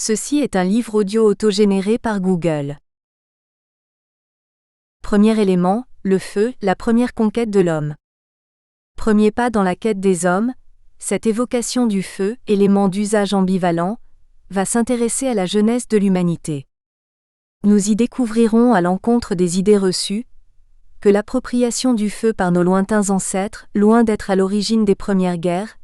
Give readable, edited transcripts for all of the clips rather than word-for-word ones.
Ceci est un livre audio autogénéré par Google. Premier élément, le feu, la première conquête de l'homme. Premier pas dans la quête des hommes, cette évocation du feu, élément d'usage ambivalent, va s'intéresser à la genèse de l'humanité. Nous y découvrirons à l'encontre des idées reçues, que l'appropriation du feu par nos lointains ancêtres, loin d'être à l'origine des premières guerres,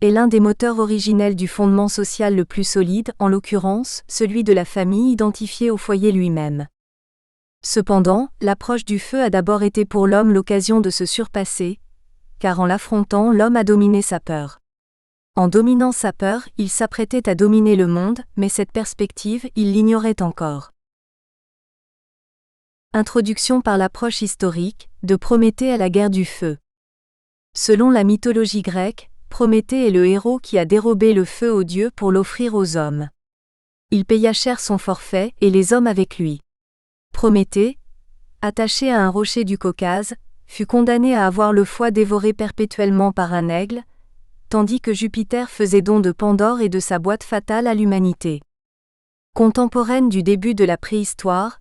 est l'un des moteurs originels du fondement social le plus solide, en l'occurrence, celui de la famille identifiée au foyer lui-même. Cependant, l'approche du feu a d'abord été pour l'homme l'occasion de se surpasser, car en l'affrontant, l'homme a dominé sa peur. En dominant sa peur, il s'apprêtait à dominer le monde, mais cette perspective, il l'ignorait encore. Introduction par l'approche historique, de Prométhée à la guerre du feu. Selon la mythologie grecque, Prométhée est le héros qui a dérobé le feu aux dieux pour l'offrir aux hommes. Il paya cher son forfait, et les hommes avec lui. Prométhée, attaché à un rocher du Caucase, fut condamné à avoir le foie dévoré perpétuellement par un aigle, tandis que Jupiter faisait don de Pandore et de sa boîte fatale à l'humanité. Contemporaine du début de la préhistoire,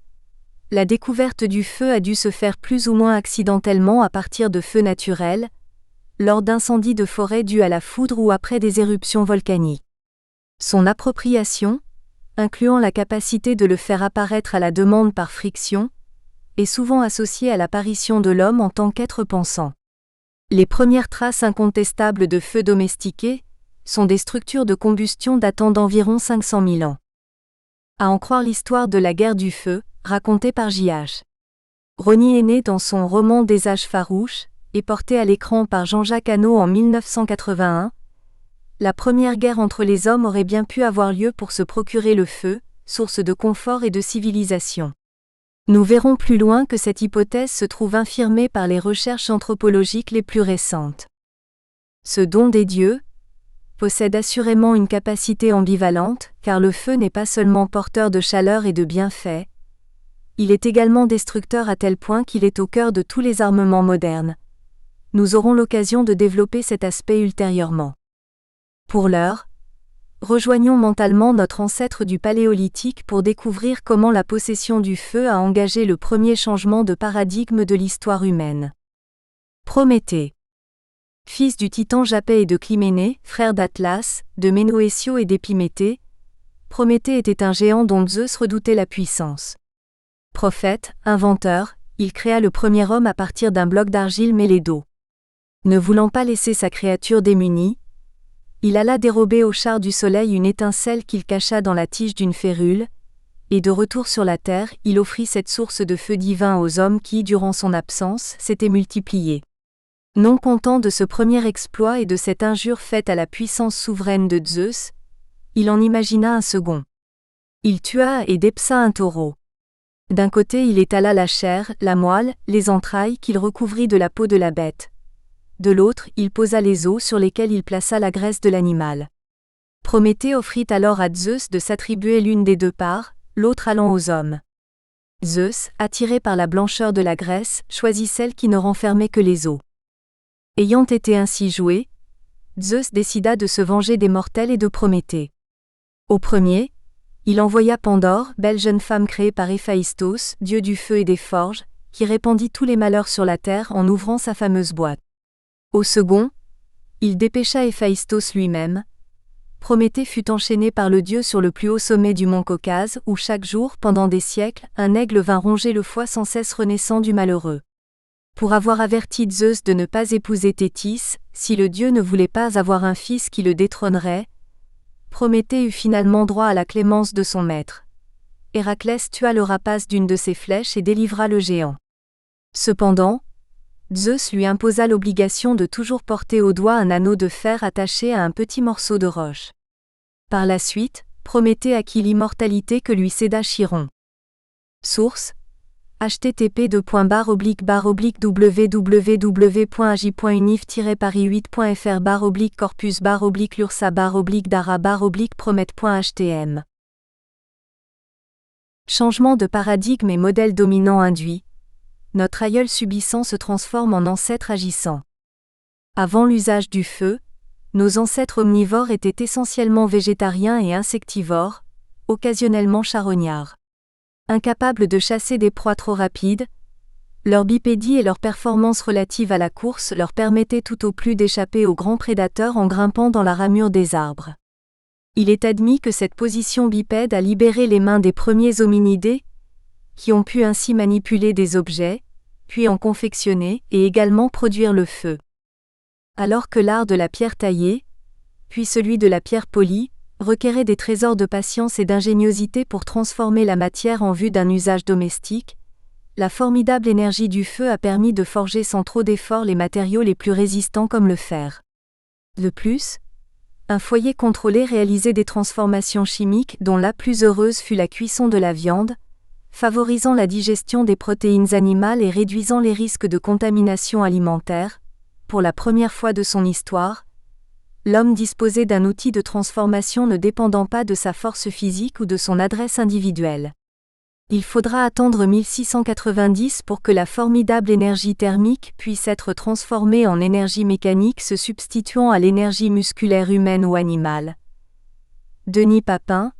la découverte du feu a dû se faire plus ou moins accidentellement à partir de feux naturels, lors d'incendies de forêt dus à la foudre ou après des éruptions volcaniques. Son appropriation, incluant la capacité de le faire apparaître à la demande par friction, est souvent associée à l'apparition de l'homme en tant qu'être pensant. Les premières traces incontestables de feu domestiqué sont des structures de combustion datant d'environ 500 000 ans. À en croire l'histoire de la guerre du feu, racontée par J.H. Rosny est né dans son roman Des âges farouches, et porté à l'écran par Jean-Jacques Hano en 1981, la première guerre entre les hommes aurait bien pu avoir lieu pour se procurer le feu, source de confort et de civilisation. Nous verrons plus loin que cette hypothèse se trouve infirmée par les recherches anthropologiques les plus récentes. Ce don des dieux possède assurément une capacité ambivalente, car le feu n'est pas seulement porteur de chaleur et de bienfaits, il est également destructeur à tel point qu'il est au cœur de tous les armements modernes. Nous aurons l'occasion de développer cet aspect ultérieurement. Pour l'heure, rejoignons mentalement notre ancêtre du Paléolithique pour découvrir comment la possession du feu a engagé le premier changement de paradigme de l'histoire humaine. Prométhée. Fils du titan Japet et de Clyménée, frère d'Atlas, de Ménoétio et d'Épiméthée, Prométhée était un géant dont Zeus redoutait la puissance. Prophète, inventeur, il créa le premier homme à partir d'un bloc d'argile mêlé d'eau. Ne voulant pas laisser sa créature démunie, il alla dérober au char du soleil une étincelle qu'il cacha dans la tige d'une férule, et de retour sur la terre, il offrit cette source de feu divin aux hommes qui, durant son absence, s'étaient multipliés. Non content de ce premier exploit et de cette injure faite à la puissance souveraine de Zeus, il en imagina un second. Il tua et dépça un taureau. D'un côté il étala la chair, la moelle, les entrailles qu'il recouvrit de la peau de la bête. De l'autre, il posa les os sur lesquels il plaça la graisse de l'animal. Prométhée offrit alors à Zeus de s'attribuer l'une des deux parts, l'autre allant aux hommes. Zeus, attiré par la blancheur de la graisse, choisit celle qui ne renfermait que les os. Ayant été ainsi joué, Zeus décida de se venger des mortels et de Prométhée. Au premier, il envoya Pandore, belle jeune femme créée par Héphaïstos, dieu du feu et des forges, qui répandit tous les malheurs sur la terre en ouvrant sa fameuse boîte. Au second, il dépêcha Héphaïstos lui-même. Prométhée fut enchaîné par le dieu sur le plus haut sommet du mont Caucase où chaque jour, pendant des siècles, un aigle vint ronger le foie sans cesse renaissant du malheureux. Pour avoir averti Zeus de ne pas épouser Thétis, si le dieu ne voulait pas avoir un fils qui le détrônerait, Prométhée eut finalement droit à la clémence de son maître. Héraclès tua le rapace d'une de ses flèches et délivra le géant. Cependant, Zeus lui imposa l'obligation de toujours porter au doigt un anneau de fer attaché à un petit morceau de roche. Par la suite, Prométhée acquit l'immortalité que lui céda Chiron. Source: http://www.j.unif-paris8.fr/corpus/lursa/dara/promet.htm. Changement de paradigme et modèle dominant induit. Notre aïeul subissant se transforme en ancêtre agissant. Avant l'usage du feu, nos ancêtres omnivores étaient essentiellement végétariens et insectivores, occasionnellement charognards. Incapables de chasser des proies trop rapides, leur bipédie et leur performance relative à la course leur permettaient tout au plus d'échapper aux grands prédateurs en grimpant dans la ramure des arbres. Il est admis que cette position bipède a libéré les mains des premiers hominidés, qui ont pu ainsi manipuler des objets, puis en confectionner et également produire le feu. Alors que l'art de la pierre taillée, puis celui de la pierre polie, requérait des trésors de patience et d'ingéniosité pour transformer la matière en vue d'un usage domestique, la formidable énergie du feu a permis de forger sans trop d'efforts les matériaux les plus résistants comme le fer. De plus, un foyer contrôlé réalisait des transformations chimiques dont la plus heureuse fut la cuisson de la viande, favorisant la digestion des protéines animales et réduisant les risques de contamination alimentaire. Pour la première fois de son histoire, l'homme disposait d'un outil de transformation ne dépendant pas de sa force physique ou de son adresse individuelle. Il faudra attendre 1690 pour que la formidable énergie thermique puisse être transformée en énergie mécanique se substituant à l'énergie musculaire humaine ou animale. Denis Papin,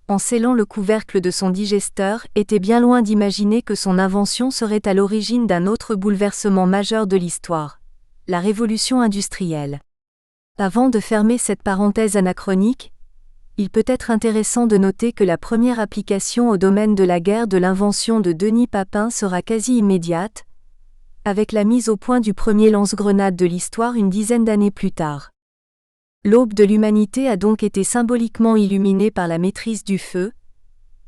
en scellant le couvercle de son digesteur, était bien loin d'imaginer que son invention serait à l'origine d'un autre bouleversement majeur de l'histoire, la révolution industrielle. Avant de fermer cette parenthèse anachronique, il peut être intéressant de noter que la première application au domaine de la guerre de l'invention de Denis Papin sera quasi immédiate, avec la mise au point du premier lance-grenade de l'histoire une dizaine d'années plus tard. L'aube de l'humanité a donc été symboliquement illuminée par la maîtrise du feu,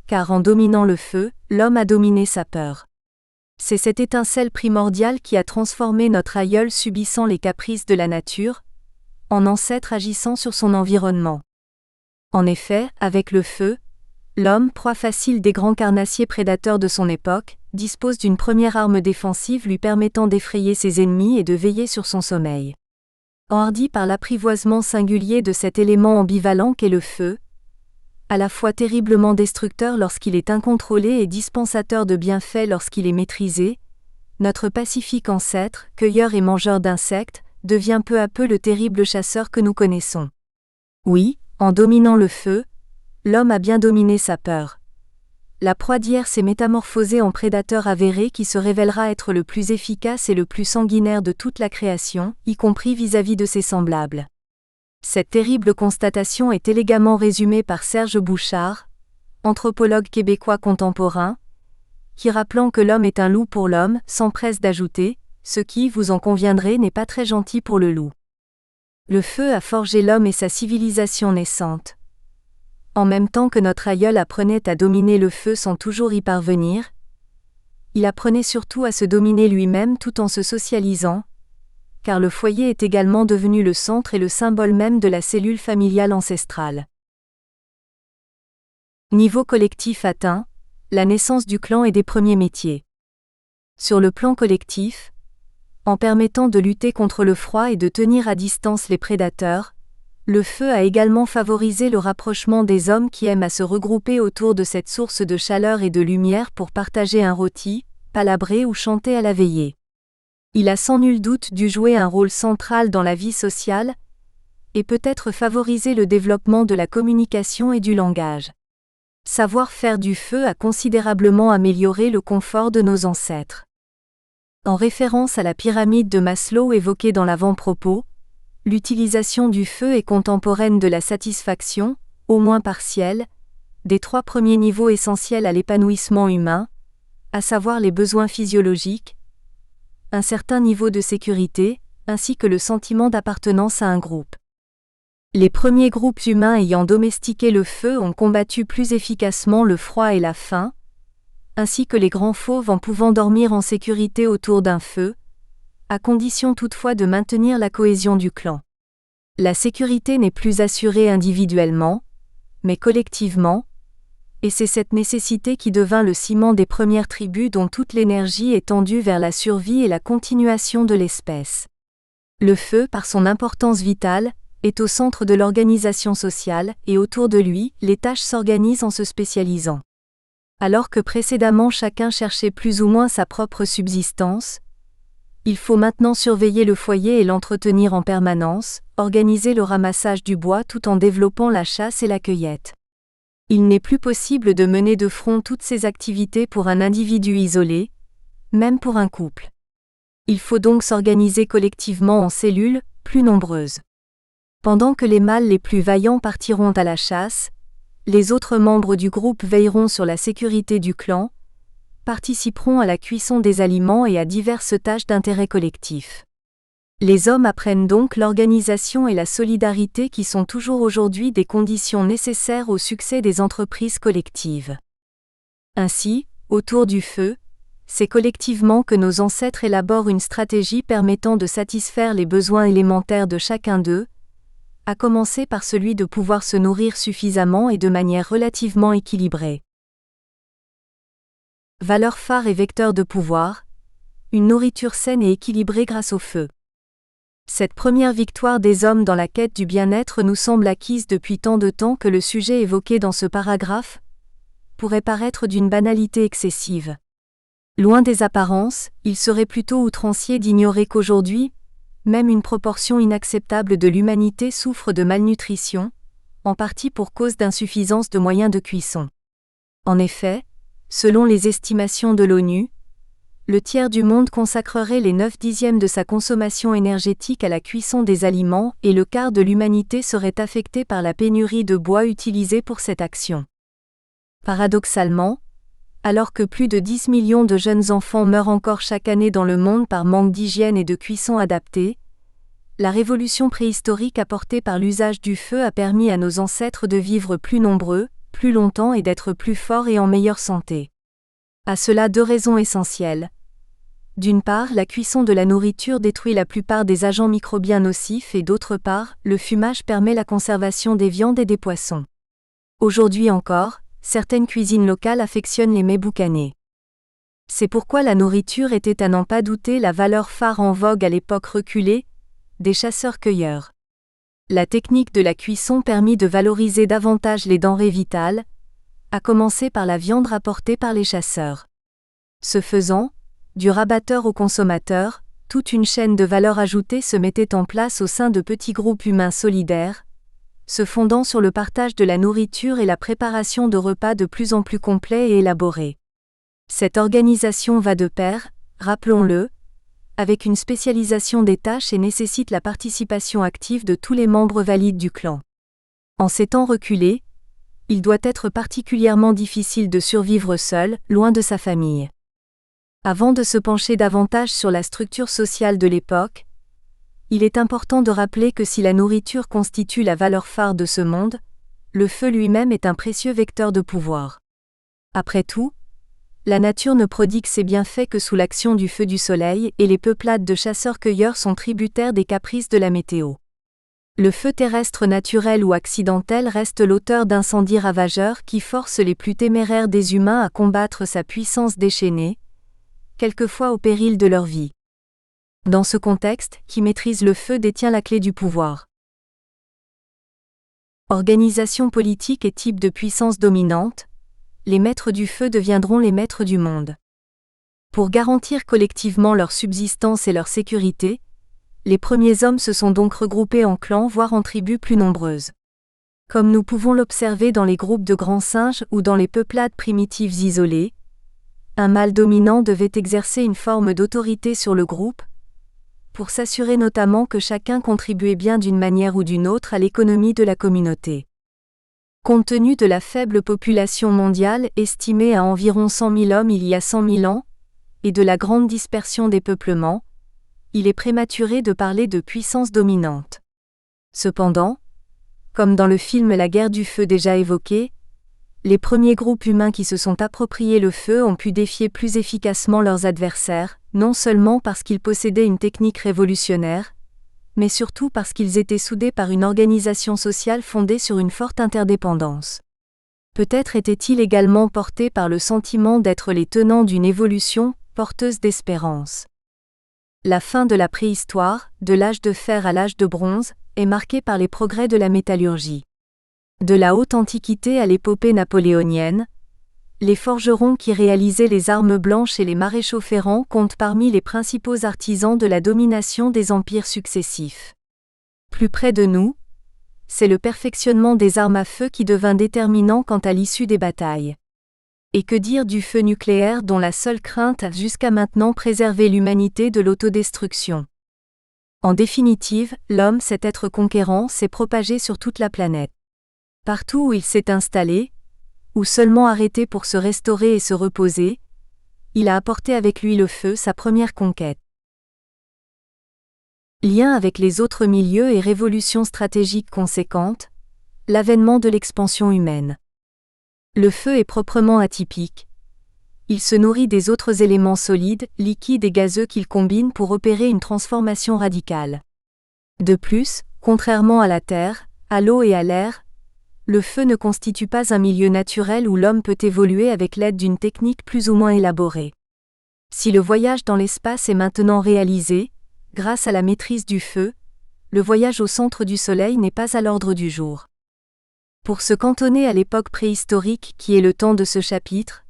car en dominant le feu, l'homme a dominé sa peur. C'est cette étincelle primordiale qui a transformé notre aïeul subissant les caprices de la nature, en ancêtre agissant sur son environnement. En effet, avec le feu, l'homme, proie facile des grands carnassiers prédateurs de son époque, dispose d'une première arme défensive lui permettant d'effrayer ses ennemis et de veiller sur son sommeil. Enhardi par l'apprivoisement singulier de cet élément ambivalent qu'est le feu, à la fois terriblement destructeur lorsqu'il est incontrôlé et dispensateur de bienfaits lorsqu'il est maîtrisé, notre pacifique ancêtre, cueilleur et mangeur d'insectes, devient peu à peu le terrible chasseur que nous connaissons. Oui, en dominant le feu, l'homme a bien dominé sa peur. La proie d'hier s'est métamorphosée en prédateur avéré qui se révélera être le plus efficace et le plus sanguinaire de toute la création, y compris vis-à-vis de ses semblables. Cette terrible constatation est élégamment résumée par Serge Bouchard, anthropologue québécois contemporain, qui rappelant que l'homme est un loup pour l'homme, s'empresse d'ajouter « ce qui, vous en conviendrez, n'est pas très gentil pour le loup ». Le feu a forgé l'homme et sa civilisation naissante. En même temps que notre aïeul apprenait à dominer le feu sans toujours y parvenir, il apprenait surtout à se dominer lui-même tout en se socialisant, car le foyer est également devenu le centre et le symbole même de la cellule familiale ancestrale. Niveau collectif atteint, la naissance du clan et des premiers métiers. Sur le plan collectif, en permettant de lutter contre le froid et de tenir à distance les prédateurs, le feu a également favorisé le rapprochement des hommes qui aiment à se regrouper autour de cette source de chaleur et de lumière pour partager un rôti, palabrer ou chanter à la veillée. Il a sans nul doute dû jouer un rôle central dans la vie sociale, et peut-être favoriser le développement de la communication et du langage. Savoir faire du feu a considérablement amélioré le confort de nos ancêtres. En référence à la pyramide de Maslow évoquée dans l'avant-propos, l'utilisation du feu est contemporaine de la satisfaction, au moins partielle, des 3 premiers niveaux essentiels à l'épanouissement humain, à savoir les besoins physiologiques, un certain niveau de sécurité, ainsi que le sentiment d'appartenance à un groupe. Les premiers groupes humains ayant domestiqué le feu ont combattu plus efficacement le froid et la faim, ainsi que les grands fauves en pouvant dormir en sécurité autour d'un feu, à condition toutefois de maintenir la cohésion du clan. La sécurité n'est plus assurée individuellement, mais collectivement, et c'est cette nécessité qui devint le ciment des premières tribus dont toute l'énergie est tendue vers la survie et la continuation de l'espèce. Le feu, par son importance vitale, est au centre de l'organisation sociale, et autour de lui, les tâches s'organisent en se spécialisant. Alors que précédemment chacun cherchait plus ou moins sa propre subsistance, il faut maintenant surveiller le foyer et l'entretenir en permanence, organiser le ramassage du bois tout en développant la chasse et la cueillette. Il n'est plus possible de mener de front toutes ces activités pour un individu isolé, même pour un couple. Il faut donc s'organiser collectivement en cellules, plus nombreuses. Pendant que les mâles les plus vaillants partiront à la chasse, les autres membres du groupe veilleront sur la sécurité du clan, participeront à la cuisson des aliments et à diverses tâches d'intérêt collectif. Les hommes apprennent donc l'organisation et la solidarité qui sont toujours aujourd'hui des conditions nécessaires au succès des entreprises collectives. Ainsi, autour du feu, c'est collectivement que nos ancêtres élaborent une stratégie permettant de satisfaire les besoins élémentaires de chacun d'eux, à commencer par celui de pouvoir se nourrir suffisamment et de manière relativement équilibrée. Valeur phare et vecteur de pouvoir, une nourriture saine et équilibrée grâce au feu. Cette première victoire des hommes dans la quête du bien-être nous semble acquise depuis tant de temps que le sujet évoqué dans ce paragraphe pourrait paraître d'une banalité excessive. Loin des apparences, il serait plutôt outrancier d'ignorer qu'aujourd'hui, même une proportion inacceptable de l'humanité souffre de malnutrition, en partie pour cause d'insuffisance de moyens de cuisson. En effet, selon les estimations de l'ONU, le tiers du monde consacrerait les 9/10 de sa consommation énergétique à la cuisson des aliments et le quart de l'humanité serait affecté par la pénurie de bois utilisé pour cette action. Paradoxalement, alors que plus de 10 millions de jeunes enfants meurent encore chaque année dans le monde par manque d'hygiène et de cuisson adaptée, la révolution préhistorique apportée par l'usage du feu a permis à nos ancêtres de vivre plus nombreux, plus longtemps et d'être plus forts et en meilleure santé. À cela deux raisons essentielles. D'une part, la cuisson de la nourriture détruit la plupart des agents microbiens nocifs et d'autre part, le fumage permet la conservation des viandes et des poissons. Aujourd'hui encore, certaines cuisines locales affectionnent les mets boucanés. C'est pourquoi la nourriture était à n'en pas douter la valeur phare en vogue à l'époque reculée, des chasseurs-cueilleurs. La technique de la cuisson permit de valoriser davantage les denrées vitales, à commencer par la viande rapportée par les chasseurs. Ce faisant, du rabatteur au consommateur, toute une chaîne de valeur ajoutée se mettait en place au sein de petits groupes humains solidaires, se fondant sur le partage de la nourriture et la préparation de repas de plus en plus complets et élaborés. Cette organisation va de pair, rappelons-le, avec une spécialisation des tâches et nécessite la participation active de tous les membres valides du clan. En ces temps reculés, il doit être particulièrement difficile de survivre seul, loin de sa famille. Avant de se pencher davantage sur la structure sociale de l'époque, il est important de rappeler que si la nourriture constitue la valeur phare de ce monde, le feu lui-même est un précieux vecteur de pouvoir. Après tout, la nature ne prodigue ses bienfaits que sous l'action du feu du soleil et les peuplades de chasseurs-cueilleurs sont tributaires des caprices de la météo. Le feu terrestre naturel ou accidentel reste l'auteur d'incendies ravageurs qui forcent les plus téméraires des humains à combattre sa puissance déchaînée, quelquefois au péril de leur vie. Dans ce contexte, qui maîtrise le feu détient la clé du pouvoir. Organisation politique et type de puissance dominante, les maîtres du feu deviendront les maîtres du monde. Pour garantir collectivement leur subsistance et leur sécurité, les premiers hommes se sont donc regroupés en clans voire en tribus plus nombreuses. Comme nous pouvons l'observer dans les groupes de grands singes ou dans les peuplades primitives isolées, un mâle dominant devait exercer une forme d'autorité sur le groupe, pour s'assurer notamment que chacun contribuait bien d'une manière ou d'une autre à l'économie de la communauté. Compte tenu de la faible population mondiale estimée à environ 100 000 hommes il y a 100 000 ans, et de la grande dispersion des peuplements, il est prématuré de parler de puissance dominante. Cependant, comme dans le film La guerre du feu déjà évoqué, les premiers groupes humains qui se sont appropriés le feu ont pu défier plus efficacement leurs adversaires, non seulement parce qu'ils possédaient une technique révolutionnaire, mais surtout parce qu'ils étaient soudés par une organisation sociale fondée sur une forte interdépendance. Peut-être étaient-ils également portés par le sentiment d'être les tenants d'une évolution, porteuse d'espérance. La fin de la préhistoire, de l'âge de fer à l'âge de bronze, est marquée par les progrès de la métallurgie. De la haute antiquité à l'épopée napoléonienne, les forgerons qui réalisaient les armes blanches et les maréchaux ferrants comptent parmi les principaux artisans de la domination des empires successifs. Plus près de nous, c'est le perfectionnement des armes à feu qui devint déterminant quant à l'issue des batailles. Et que dire du feu nucléaire dont la seule crainte a jusqu'à maintenant préservé l'humanité de l'autodestruction. En définitive, l'homme, cet être conquérant, s'est propagé sur toute la planète. Partout où il s'est installé, ou seulement arrêté pour se restaurer et se reposer, il a apporté avec lui le feu, sa première conquête. Lien avec les autres milieux et révolutions stratégiques conséquentes, l'avènement de l'expansion humaine. Le feu est proprement atypique. Il se nourrit des autres éléments solides, liquides et gazeux qu'il combine pour opérer une transformation radicale. De plus, contrairement à la terre, à l'eau et à l'air, le feu ne constitue pas un milieu naturel où l'homme peut évoluer avec l'aide d'une technique plus ou moins élaborée. Si le voyage dans l'espace est maintenant réalisé, grâce à la maîtrise du feu, le voyage au centre du Soleil n'est pas à l'ordre du jour. Pour se cantonner à l'époque préhistorique qui est le temps de ce chapitre,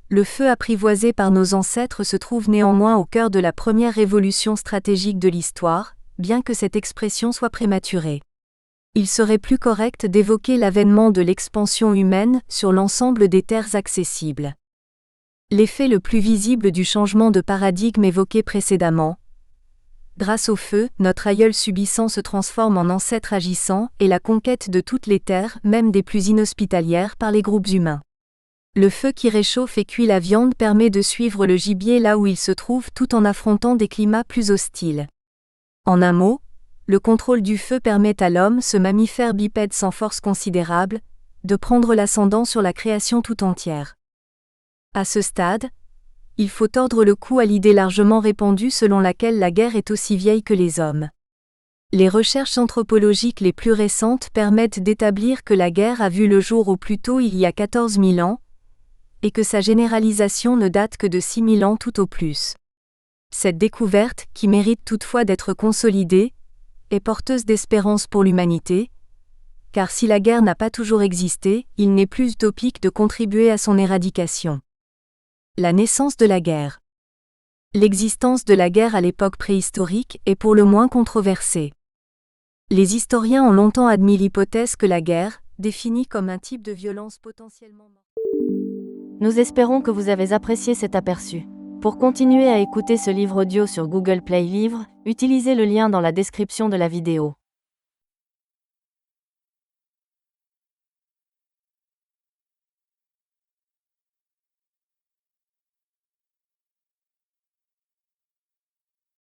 le feu apprivoisé par nos ancêtres se trouve néanmoins au cœur de la première révolution stratégique de l'histoire, bien que cette expression soit prématurée. Il serait plus correct d'évoquer l'avènement de l'expansion humaine sur l'ensemble des terres accessibles. L'effet le plus visible du changement de paradigme évoqué précédemment. Grâce au feu, notre aïeul subissant se transforme en ancêtre agissant et la conquête de toutes les terres, même des plus inhospitalières, par les groupes humains. Le feu qui réchauffe et cuit la viande permet de suivre le gibier là où il se trouve tout en affrontant des climats plus hostiles. En un mot, le contrôle du feu permet à l'homme, ce mammifère bipède sans force considérable, de prendre l'ascendant sur la création tout entière. À ce stade, il faut tordre le cou à l'idée largement répandue selon laquelle la guerre est aussi vieille que les hommes. Les recherches anthropologiques les plus récentes permettent d'établir que la guerre a vu le jour au plus tôt il y a 14 000 ans, et que sa généralisation ne date que de 6 000 ans tout au plus. Cette découverte, qui mérite toutefois d'être consolidée, est porteuse d'espérance pour l'humanité, car si la guerre n'a pas toujours existé, il n'est plus utopique de contribuer à son éradication. La naissance de la guerre. L'existence de la guerre à l'époque préhistorique est pour le moins controversée. Les historiens ont longtemps admis l'hypothèse que la guerre, définie comme un type de violence potentiellement mortelle. Nous espérons que vous avez apprécié cet aperçu. Pour continuer à écouter ce livre audio sur Google Play Livres, utilisez le lien dans la description de la vidéo.